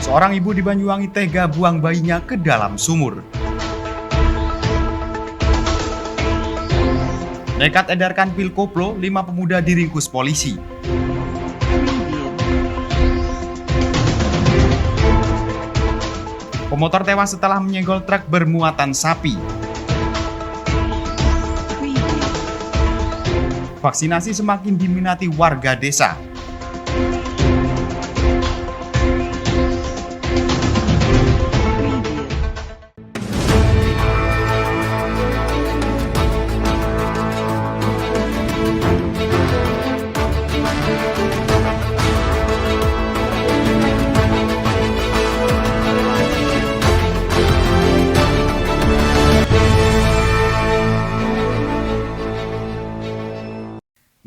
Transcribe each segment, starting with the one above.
Seorang ibu di Banyuwangi tega buang bayinya ke dalam sumur. Nekat edarkan pil koplo, 5 pemuda diringkus polisi. Pemotor tewas setelah menyenggol truk bermuatan sapi. Vaksinasi semakin diminati warga desa.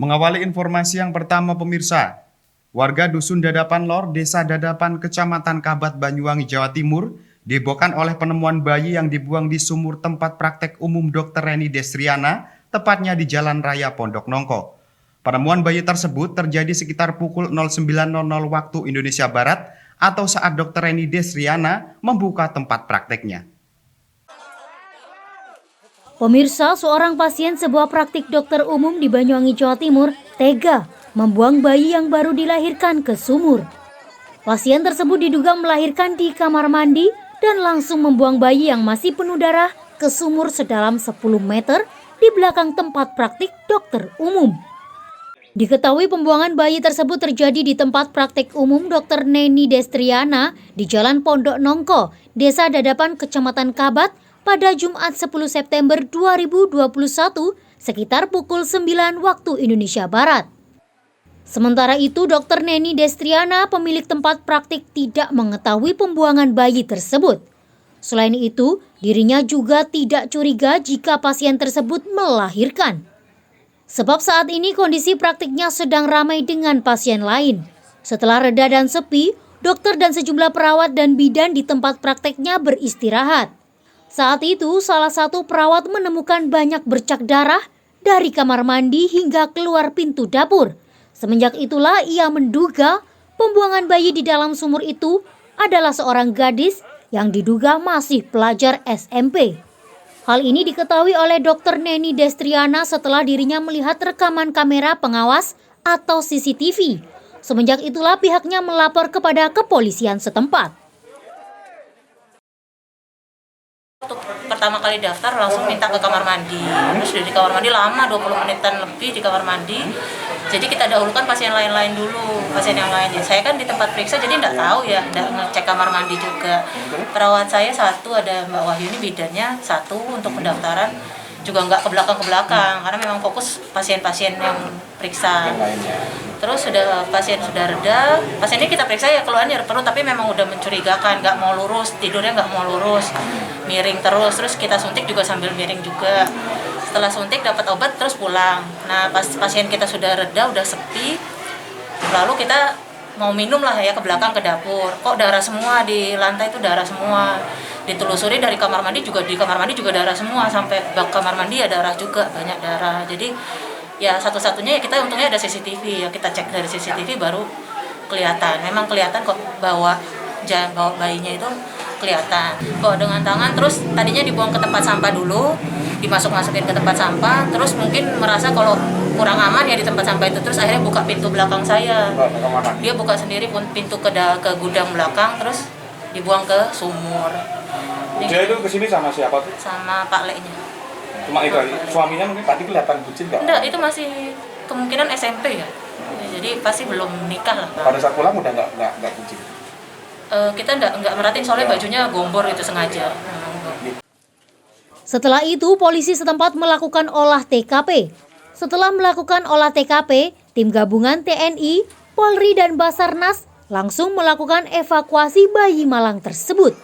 Mengawali informasi yang pertama pemirsa, warga Dusun Dadapan Lor, Desa Dadapan, Kecamatan Kabat, Banyuwangi, Jawa Timur, dihebohkan oleh penemuan bayi yang dibuang di sumur tempat praktek umum Dr. Reni Destriana, tepatnya di Jalan Raya Pondok Nongko. Penemuan bayi tersebut terjadi sekitar pukul 09.00 waktu Indonesia Barat atau saat Dr. Reni Destriana membuka tempat prakteknya. Pemirsa, seorang pasien sebuah praktik dokter umum di Banyuwangi, Jawa Timur, tega membuang bayi yang baru dilahirkan ke sumur. Pasien tersebut diduga melahirkan di kamar mandi dan langsung membuang bayi yang masih penuh darah ke sumur sedalam 10 meter di belakang tempat praktik dokter umum. Diketahui pembuangan bayi tersebut terjadi di tempat praktik umum Dr. Reni Destriana di Jalan Pondok Nongko, Desa Dadapan, Kecamatan Kabat, pada Jumat 10 September 2021 sekitar pukul 9 waktu Indonesia Barat. Sementara itu, Dr. Reni Destriana, pemilik tempat praktik, tidak mengetahui pembuangan bayi tersebut. Selain itu, dirinya juga tidak curiga jika pasien tersebut melahirkan. Sebab saat ini kondisi praktiknya sedang ramai dengan pasien lain. Setelah reda dan sepi, dokter dan sejumlah perawat dan bidan di tempat prakteknya beristirahat. Saat itu, salah satu perawat menemukan banyak bercak darah dari kamar mandi hingga keluar pintu dapur. Semenjak itulah ia menduga pembuangan bayi di dalam sumur itu adalah seorang gadis yang diduga masih pelajar SMP. Hal ini diketahui oleh Dr. Reni Destriana setelah dirinya melihat rekaman kamera pengawas atau CCTV. Semenjak itulah pihaknya melapor kepada kepolisian setempat. Pertama kali daftar langsung minta ke kamar mandi, terus di kamar mandi lama 20 menitan lebih di kamar mandi. Jadi kita dahulukan pasien lain-lain dulu, pasien yang lain. Saya kan di tempat periksa jadi nggak tahu ya, nggak ngecek kamar mandi juga. Perawat saya satu, ada Mbak Wahyu ini bidannya satu untuk pendaftaran, juga nggak ke belakang karena memang fokus pasien-pasien yang periksa. Terus pasien sudah reda, pasien ini kita periksa ya keluarnya perut tapi memang udah mencurigakan, nggak mau lurus, tidurnya nggak mau lurus, miring terus kita suntik juga sambil miring juga. Setelah suntik dapat obat terus pulang. Nah pas pasien kita sudah reda, udah sepi, lalu kita mau minum lah ya ke belakang ke dapur. Kok darah semua di lantai itu darah semua. Ditelusuri dari kamar mandi juga, di kamar mandi juga darah semua, sampai bak kamar mandi ya darah juga, banyak darah. Jadi ya satu-satunya ya kita untungnya ada CCTV ya, kita cek dari CCTV baru kelihatan. Memang kelihatan kok bawa bayinya itu kelihatan. Bawa dengan tangan, terus tadinya dibuang ke tempat sampah dulu, dimasukin ke tempat sampah, terus mungkin merasa kalau kurang aman ya di tempat sampah itu, terus akhirnya buka pintu belakang saya. Dia buka sendiri pun pintu ke gudang belakang, terus dibuang ke sumur. Dia itu kesini sama siapa tuh? Sama Pak Leknya. Cuma itu, suaminya mungkin tadi kelihatan bucin nggak? Enggak, itu masih kemungkinan SMP ya. Jadi pasti belum nikah lah. Pada saat pulang udah nggak bucin? Kita nggak merhatiin soalnya bajunya gombor itu sengaja. Setelah itu, polisi setempat melakukan olah TKP. Setelah melakukan olah TKP, tim gabungan TNI, Polri, dan Basarnas langsung melakukan evakuasi bayi malang tersebut.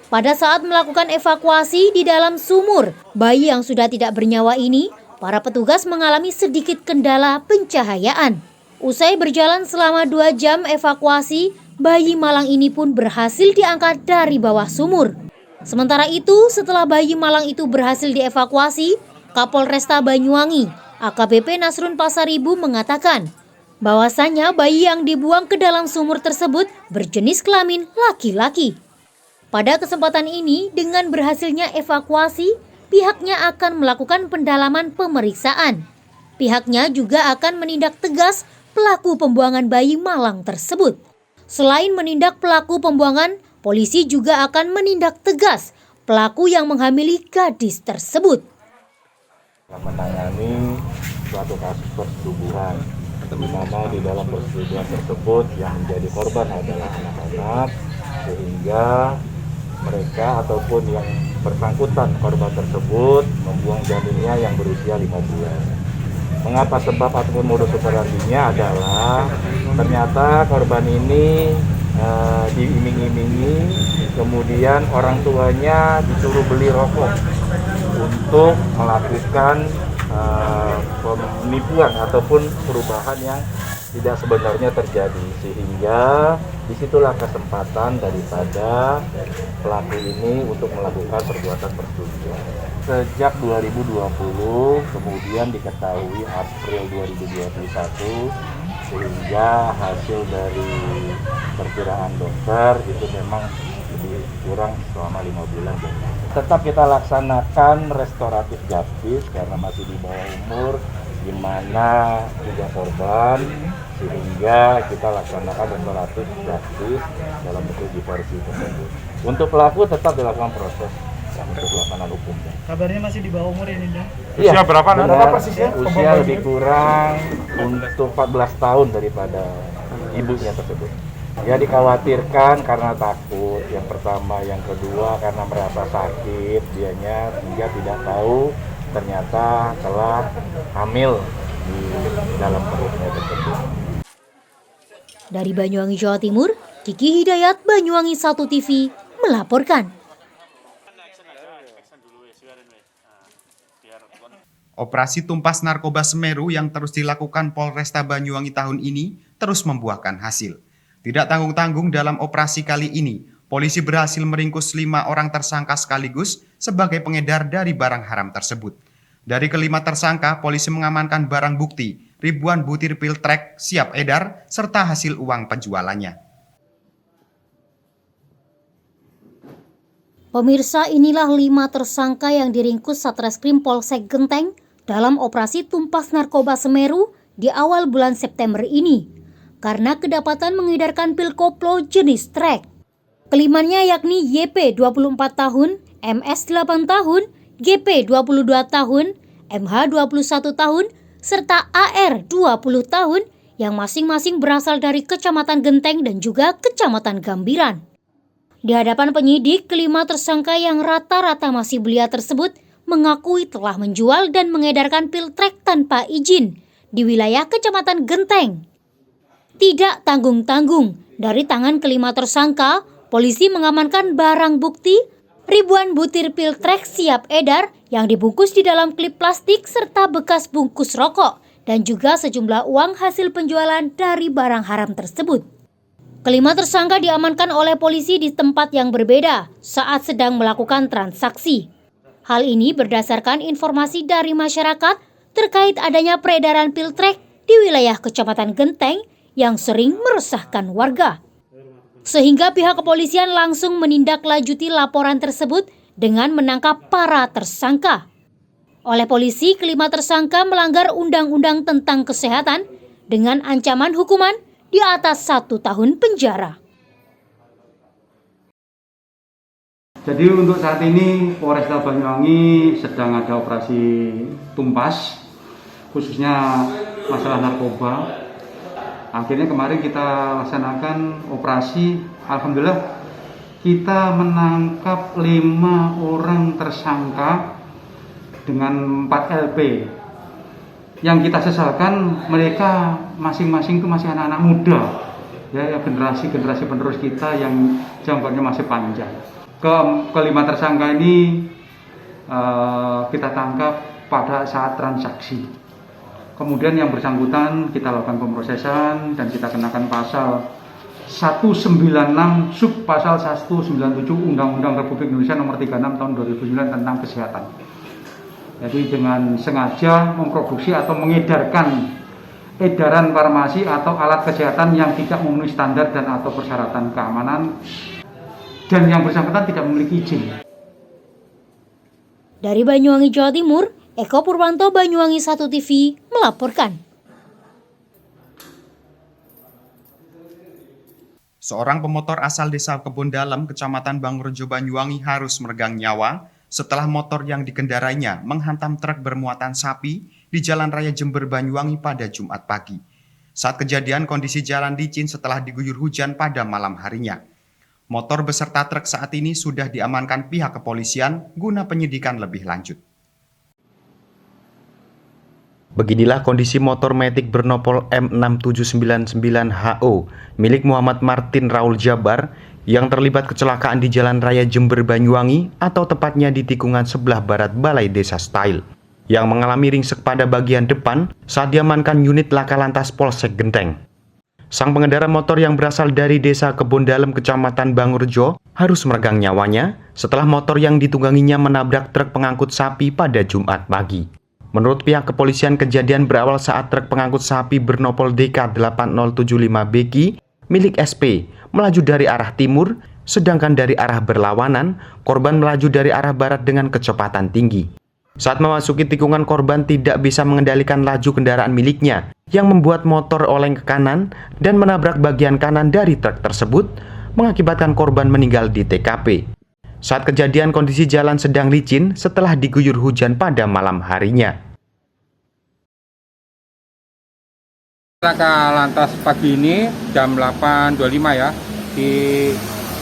Pada saat melakukan evakuasi di dalam sumur, bayi yang sudah tidak bernyawa ini, para petugas mengalami sedikit kendala pencahayaan. Usai berjalan selama 2 jam evakuasi, bayi malang ini pun berhasil diangkat dari bawah sumur. Sementara itu, setelah bayi malang itu berhasil dievakuasi, Kapolresta Banyuwangi, AKBP Nasrun Pasaribu mengatakan, bahwasanya bayi yang dibuang ke dalam sumur tersebut berjenis kelamin laki-laki. Pada kesempatan ini, dengan berhasilnya evakuasi, pihaknya akan melakukan pendalaman pemeriksaan. Pihaknya juga akan menindak tegas pelaku pembuangan bayi malang tersebut. Selain menindak pelaku pembuangan, polisi juga akan menindak tegas pelaku yang menghamili gadis tersebut. Menangani suatu kasus persetubuhan, di mana di dalam persetubuhan tersebut yang menjadi korban adalah anak-anak, sehingga mereka ataupun yang bersangkutan korban tersebut membuang janinnya yang berusia 5 bulan. Mengapa sebab ataupun modus operandinya adalah ternyata korban ini diiming-imingi, kemudian orang tuanya disuruh beli rokok untuk melakukan penipuan ataupun perubahan yang tidak sebenarnya terjadi, sehingga disitulah kesempatan daripada pelaku ini untuk melakukan perbuatan persetubuhan. Sejak 2020, kemudian diketahui April 2021, sehingga hasil dari perkiraan dokter itu memang lebih kurang selama 5 bulan. Tetap kita laksanakan restoratif justice karena masih di bawah umur, di mana juga korban, sehingga kita laksanakan restoratif justice dalam bentuk diversi tersebut. Untuk pelaku tetap dilakukan proses untuk pelaksanaan hukumnya. Kabarnya masih di bawah umur ini, Bang? Usia berapa? Berapa persisnya? Usia lebih kurang untuk 14 tahun daripada ibunya tersebut. Ya, dikhawatirkan karena takut, yang pertama, yang kedua karena merasa sakit dianya, sehingga tidak tahu ternyata telah hamil di dalam perutnya tersebut. Dari Banyuwangi, Jawa Timur, Kiki Hidayat, Banyuwangi 1 TV melaporkan. Operasi tumpas narkoba Semeru yang terus dilakukan Polresta Banyuwangi tahun ini terus membuahkan hasil. Tidak tanggung-tanggung dalam operasi kali ini, polisi berhasil meringkus 5 orang tersangka sekaligus sebagai pengedar dari barang haram tersebut. Dari kelima tersangka, polisi mengamankan barang bukti, ribuan butir pil trek siap edar, serta hasil uang penjualannya. Pemirsa, inilah 5 tersangka yang diringkus Satreskrim Polsek Genteng dalam operasi tumpas narkoba Semeru di awal bulan September ini, karena kedapatan mengedarkan pil koplo jenis trek. Kelimanya yakni YP 24 tahun, MS 8 tahun, GP 22 tahun, MH 21 tahun, serta AR 20 tahun yang masing-masing berasal dari Kecamatan Genteng dan juga Kecamatan Gambiran. Di hadapan penyidik, kelima tersangka yang rata-rata masih belia tersebut mengakui telah menjual dan mengedarkan pil trek tanpa izin di wilayah Kecamatan Genteng. Tidak tanggung-tanggung, dari tangan kelima tersangka, polisi mengamankan barang bukti ribuan butir pil trek siap edar yang dibungkus di dalam klip plastik serta bekas bungkus rokok dan juga sejumlah uang hasil penjualan dari barang haram tersebut. Kelima tersangka diamankan oleh polisi di tempat yang berbeda saat sedang melakukan transaksi. Hal ini berdasarkan informasi dari masyarakat terkait adanya peredaran pil trek di wilayah Kecamatan Genteng yang sering meresahkan warga. Sehingga pihak kepolisian langsung menindaklanjuti laporan tersebut dengan menangkap para tersangka. Oleh polisi, kelima tersangka melanggar undang-undang tentang kesehatan dengan ancaman hukuman di atas 1 tahun penjara. Jadi untuk saat ini Polresta Banyuwangi sedang ada operasi tumpas, khususnya masalah narkoba. Akhirnya kemarin kita laksanakan operasi, alhamdulillah kita menangkap 5 orang tersangka dengan 4 LP. Yang kita sesalkan mereka masing-masing itu masih anak-anak muda, ya generasi penerus kita yang jangkauannya masih panjang. Kelima tersangka ini kita tangkap pada saat transaksi. Kemudian yang bersangkutan kita lakukan pemrosesan dan kita kenakan pasal 196 sub pasal 197 Undang-Undang Republik Indonesia Nomor 36 Tahun 2009 tentang kesehatan. Jadi dengan sengaja memproduksi atau mengedarkan edaran farmasi atau alat kesehatan yang tidak memenuhi standar dan atau persyaratan keamanan dan yang bersangkutan tidak memiliki izin. Dari Banyuwangi, Jawa Timur, Eko Purwanto, Banyuwangi 1 TV melaporkan. Seorang pemotor asal desa Kebon Dalem, Kecamatan Bangurjo, Banyuwangi harus meregang nyawa setelah motor yang dikendarainya menghantam truk bermuatan sapi di Jalan Raya Jember, Banyuwangi pada Jumat pagi. Saat kejadian, kondisi jalan licin setelah diguyur hujan pada malam harinya. Motor beserta truk saat ini sudah diamankan pihak kepolisian guna penyidikan lebih lanjut. Beginilah kondisi motor Matic bernopol M6799HO milik Muhammad Martin Raul Jabar yang terlibat kecelakaan di Jalan Raya Jember, Banyuwangi atau tepatnya di tikungan sebelah barat Balai Desa Style yang mengalami ringsek pada bagian depan saat diamankan unit Laka Lantas Polsek Genteng. Sang pengendara motor yang berasal dari Desa Kebon Dalem, Kecamatan Bangurjo harus meregang nyawanya setelah motor yang ditungganginya menabrak truk pengangkut sapi pada Jumat pagi. Menurut pihak kepolisian, kejadian berawal saat truk pengangkut sapi bernopol DK8075BQ milik SP melaju dari arah timur, sedangkan dari arah berlawanan, korban melaju dari arah barat dengan kecepatan tinggi. Saat memasuki tikungan, korban tidak bisa mengendalikan laju kendaraan miliknya, yang membuat motor oleng ke kanan dan menabrak bagian kanan dari truk tersebut, mengakibatkan korban meninggal di TKP. Saat kejadian, kondisi jalan sedang licin setelah diguyur hujan pada malam harinya. Laka Lantas pagi ini jam 8.25 ya di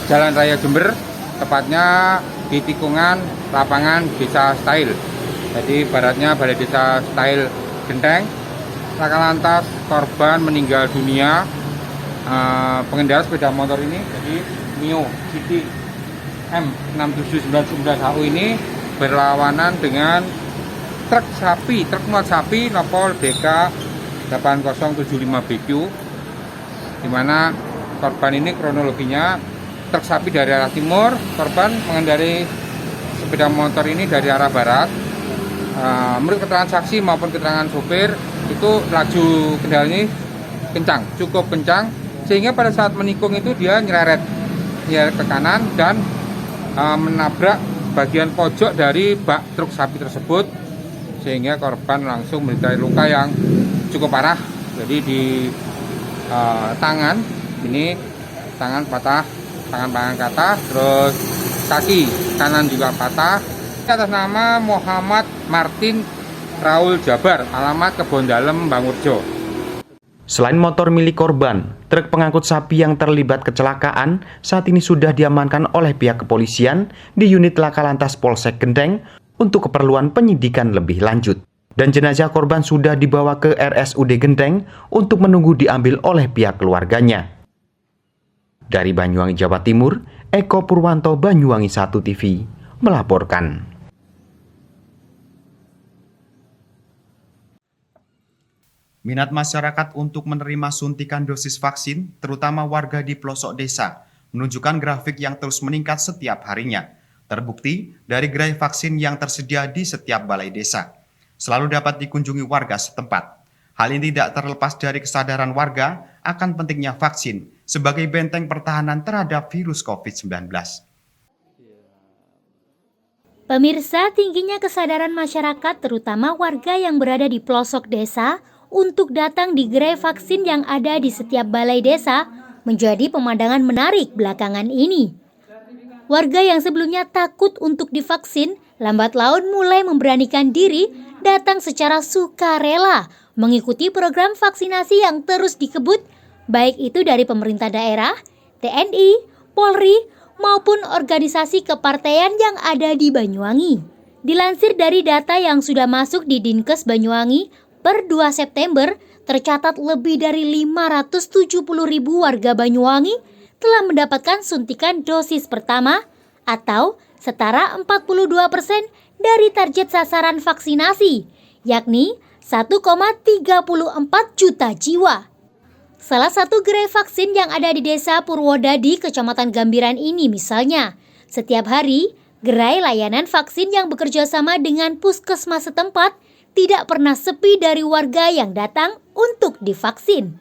Jalan Raya Jember, tepatnya di tikungan lapangan Desa Style. Jadi baratnya Balai Desa Style Genteng. Laka Lantas korban meninggal dunia. Pengendara sepeda motor ini jadi Mio City M6799HU ini berlawanan dengan truk muat sapi nopol DK 8075BQ, di mana korban ini kronologinya truk sapi dari arah timur, korban mengendarai sepeda motor ini dari arah barat. Menurut keterangan saksi maupun keterangan sopir, itu laju kendaraan ini cukup kencang, sehingga pada saat menikung itu dia nyereret ke kanan dan menabrak bagian pojok dari bak truk sapi tersebut, sehingga korban langsung menderita luka yang cukup parah. Jadi di tangan ini, tangan patah, tangan patah, terus kaki kanan juga patah. Atas nama Muhammad Martin Raul Jabar, alamat Kebon Dalem, Bangurjo. Selain motor milik korban, truk pengangkut sapi yang terlibat kecelakaan saat ini sudah diamankan oleh pihak kepolisian di unit Laka Lantas Polsek Genteng untuk keperluan penyidikan lebih lanjut. Dan jenazah korban sudah dibawa ke RSUD Genteng untuk menunggu diambil oleh pihak keluarganya. Dari Banyuwangi, Jawa Timur, Eko Purwanto, Banyuwangi 1 TV melaporkan. Minat masyarakat untuk menerima suntikan dosis vaksin, terutama warga di pelosok desa, menunjukkan grafik yang terus meningkat setiap harinya. Terbukti dari gerai vaksin yang tersedia di setiap balai desa selalu dapat dikunjungi warga setempat. Hal ini tidak terlepas dari kesadaran warga akan pentingnya vaksin sebagai benteng pertahanan terhadap virus COVID-19. Pemirsa, tingginya kesadaran masyarakat terutama warga yang berada di pelosok desa untuk datang di gerai vaksin yang ada di setiap balai desa menjadi pemandangan menarik belakangan ini. Warga yang sebelumnya takut untuk divaksin, lambat laun mulai memberanikan diri datang secara sukarela mengikuti program vaksinasi yang terus dikebut, baik itu dari pemerintah daerah, TNI, Polri, maupun organisasi kepartaian yang ada di Banyuwangi. Dilansir dari data yang sudah masuk di Dinkes Banyuwangi, per 2 September tercatat lebih dari 570.000 warga Banyuwangi telah mendapatkan suntikan dosis pertama atau setara 42% dari target sasaran vaksinasi, yakni 1,34 juta jiwa. Salah satu gerai vaksin yang ada di Desa Purwodadi, Kecamatan Gambiran ini misalnya, setiap hari gerai layanan vaksin yang bekerja sama dengan puskesmas setempat tidak pernah sepi dari warga yang datang untuk divaksin.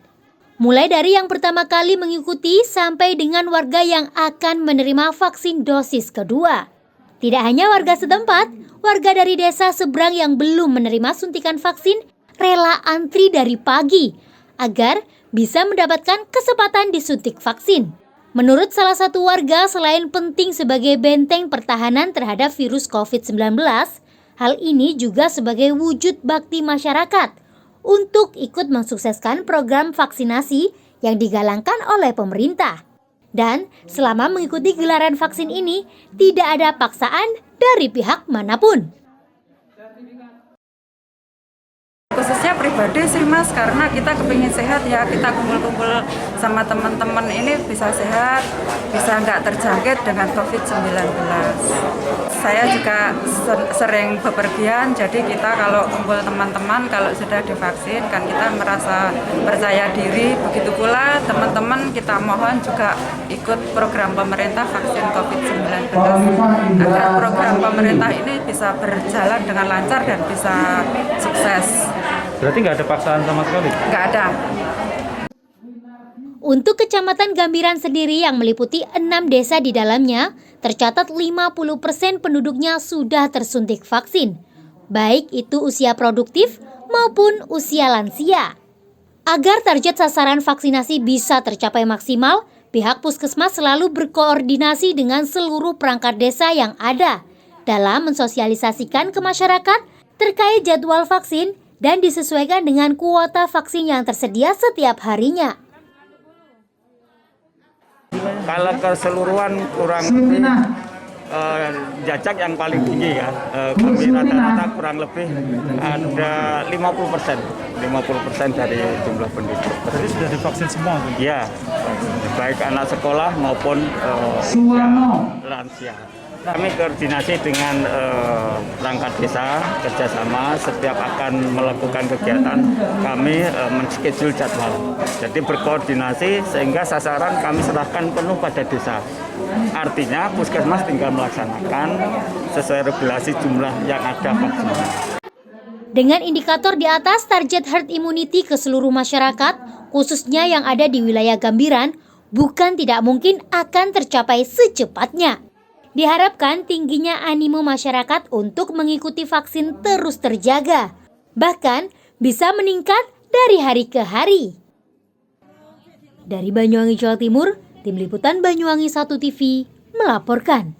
Mulai dari yang pertama kali mengikuti sampai dengan warga yang akan menerima vaksin dosis kedua. Tidak hanya warga setempat, warga dari desa seberang yang belum menerima suntikan vaksin rela antri dari pagi agar bisa mendapatkan kesempatan disuntik vaksin. Menurut salah satu warga, selain penting sebagai benteng pertahanan terhadap virus COVID-19, hal ini juga sebagai wujud bakti masyarakat untuk ikut mensukseskan program vaksinasi yang digalangkan oleh pemerintah. Dan selama mengikuti gelaran vaksin ini, tidak ada paksaan dari pihak manapun. Khususnya pribadi sih Mas, karena kita kepingin sehat ya, kita kumpul-kumpul sama teman-teman ini bisa sehat, bisa nggak terjangkit dengan COVID-19. Saya juga sering bepergian, jadi kita kalau kumpul teman-teman, kalau sudah divaksin kan kita merasa percaya diri. Begitu pula teman-teman kita mohon juga ikut program pemerintah vaksin COVID-19 agar program pemerintah ini bisa berjalan dengan lancar dan bisa sukses. Berarti nggak ada paksaan sama sekali? Nggak ada. Untuk Kecamatan Gambiran sendiri yang meliputi 6 desa di dalamnya, tercatat 50% penduduknya sudah tersuntik vaksin, baik itu usia produktif maupun usia lansia. Agar target sasaran vaksinasi bisa tercapai maksimal, pihak puskesmas selalu berkoordinasi dengan seluruh perangkat desa yang ada dalam mensosialisasikan ke masyarakat terkait jadwal vaksin dan disesuaikan dengan kuota vaksin yang tersedia setiap harinya. Kalau keseluruhan kurang lebih jajak yang paling tinggi ya, kami rata-rata kurang lebih ada 50% dari jumlah penduduk. Berarti sudah divaksin semua? Ya, baik anak sekolah maupun lansia. Kami koordinasi dengan perangkat desa, kerjasama setiap akan melakukan kegiatan, kami men-schedule jadwal. Jadi berkoordinasi sehingga sasaran kami serahkan penuh pada desa. Artinya puskesmas tinggal melaksanakan sesuai regulasi jumlah yang ada vaksinnya. Dengan indikator di atas target herd immunity ke seluruh masyarakat, khususnya yang ada di wilayah Gambiran, bukan tidak mungkin akan tercapai secepatnya. Diharapkan tingginya animo masyarakat untuk mengikuti vaksin terus terjaga, bahkan bisa meningkat dari hari ke hari. Dari Banyuwangi, Jawa Timur, Tim Liputan Banyuwangi 1 TV melaporkan.